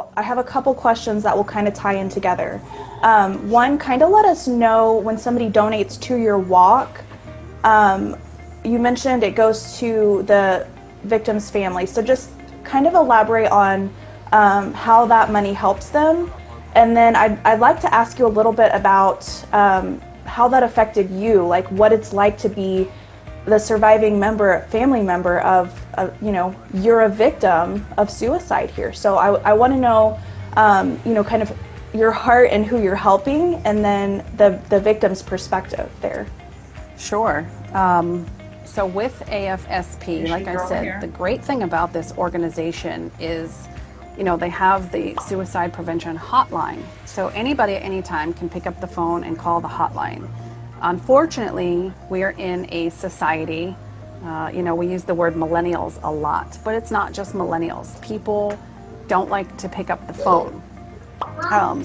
So I have a couple questions that will kind of tie in together. One, kind of let us know when somebody donates to your walk. You mentioned it goes to the victim's family. So just kind of elaborate on how that money helps them. And then I'd like to ask you a little bit about how that affected you, like what it's like to be the surviving family member of, you're a victim of suicide here. So I want to know, kind of your heart and who you're helping, and then the victim's perspective there. Sure. So with AFSP, like I said, the great thing about this organization is, they have the suicide prevention hotline. So anybody at any time can pick up the phone and call the hotline. Unfortunately, we are in a society, we use the word millennials a lot, but it's not just millennials. People don't like to pick up the phone.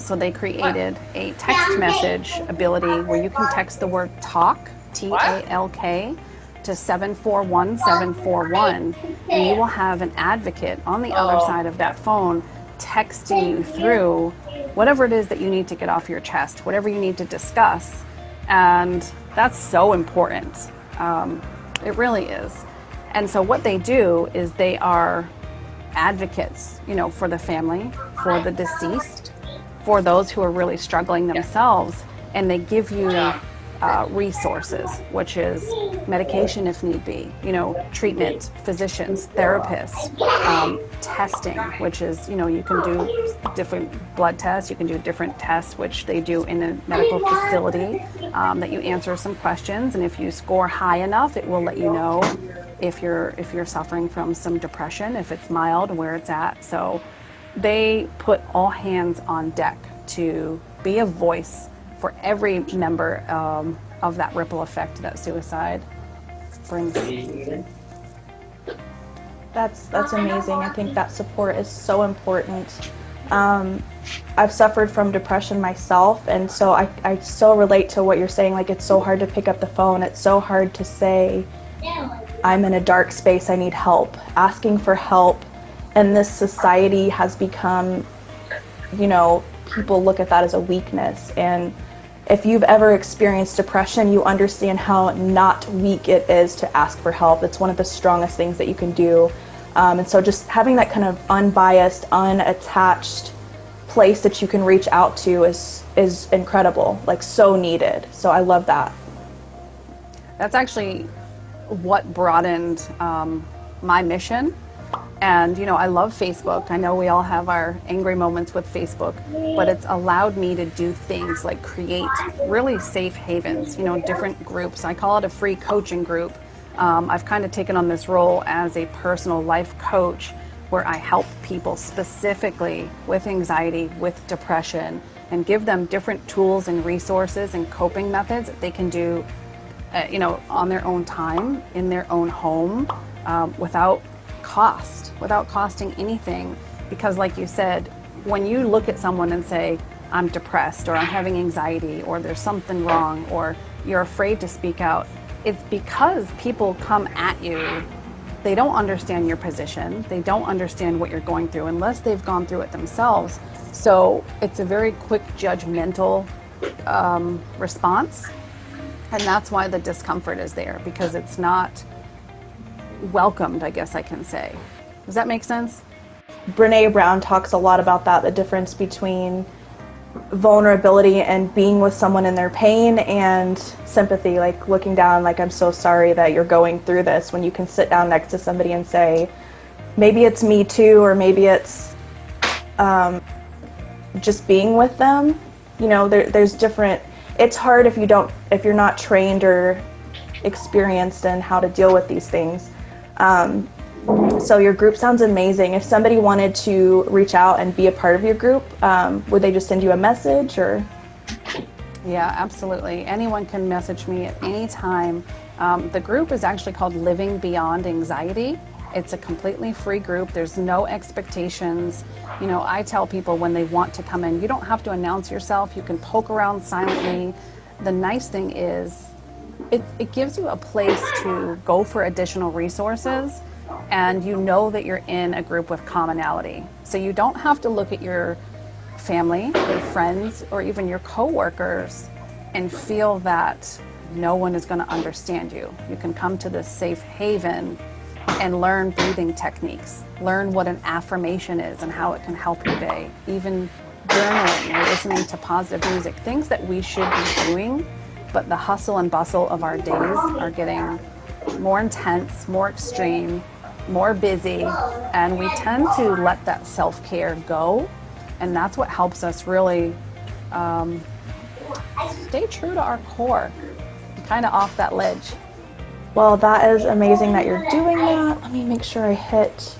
So they created a text message ability where you can text the word TALK, T-A-L-K, to 741-741, and you will have an advocate on the other side of that phone texting you through whatever it is that you need to get off your chest, whatever you need to discuss. And that's so important. It really is. And so what they do is they are advocates, for the family, for the deceased, for those who are really struggling themselves, and they give you resources, which is medication if need be, treatment, physicians, therapists, testing, which is, you can do different blood tests, you can do different tests, which they do in a medical facility, that you answer some questions, and if you score high enough, it will let you know if you're suffering from some depression, if it's mild, where it's at. So they put all hands on deck to be a voice for every member of that ripple effect that suicide brings. That's amazing. I think that support is so important. I've suffered from depression myself, and so I so relate to what you're saying. Like, it's so hard to pick up the phone. It's so hard to say, I'm in a dark space, I need help. Asking for help in this society has become, people look at that as a weakness. And if you've ever experienced depression, you understand how not weak it is to ask for help. It's one of the strongest things that you can do. And so just having that kind of unbiased, unattached place that you can reach out to is incredible, like so needed. So I love that. That's actually what broadened my mission. And, I love Facebook. I know we all have our angry moments with Facebook, but it's allowed me to do things like create really safe havens, different groups. I call it a free coaching group. I've kind of taken on this role as a personal life coach where I help people specifically with anxiety, with depression, and give them different tools and resources and coping methods that they can do, on their own time, in their own home, without costing anything. Because like you said, when you look at someone and say, I'm depressed, or I'm having anxiety, or there's something wrong, or you're afraid to speak out, it's because people come at you. They don't understand your position. They don't understand what you're going through unless they've gone through it themselves. So it's a very quick judgmental response. And that's why the discomfort is there, because it's not welcomed, I guess I can say. Does that make sense? Brene Brown talks a lot about that, the difference between vulnerability and being with someone in their pain, and sympathy, like looking down, like, I'm so sorry that you're going through this, when you can sit down next to somebody and say, maybe it's me too, or maybe it's just being with them. There's different, it's hard if you're not trained or experienced in how to deal with these things. So your group sounds amazing. If somebody wanted to reach out and be a part of your group, would they just send you a message, or? Yeah, absolutely. Anyone can message me at any time. The group is actually called Living Beyond Anxiety. It's a completely free group. There's no expectations. I tell people when they want to come in, you don't have to announce yourself. You can poke around silently. The nice thing is it gives you a place to go for additional resources. and you know that you're in a group with commonality. So you don't have to look at your family, your friends, or even your coworkers and feel that no one is going to understand you. You can come to this safe haven and learn breathing techniques, learn what an affirmation is and how it can help your day, even journaling or listening to positive music, things that we should be doing, but the hustle and bustle of our days are getting more intense, more extreme, more busy, and we tend to let that self-care go, and that's what helps us really stay true to our core, kind of off that ledge. Well, that is amazing that you're doing that. Let me make sure I hit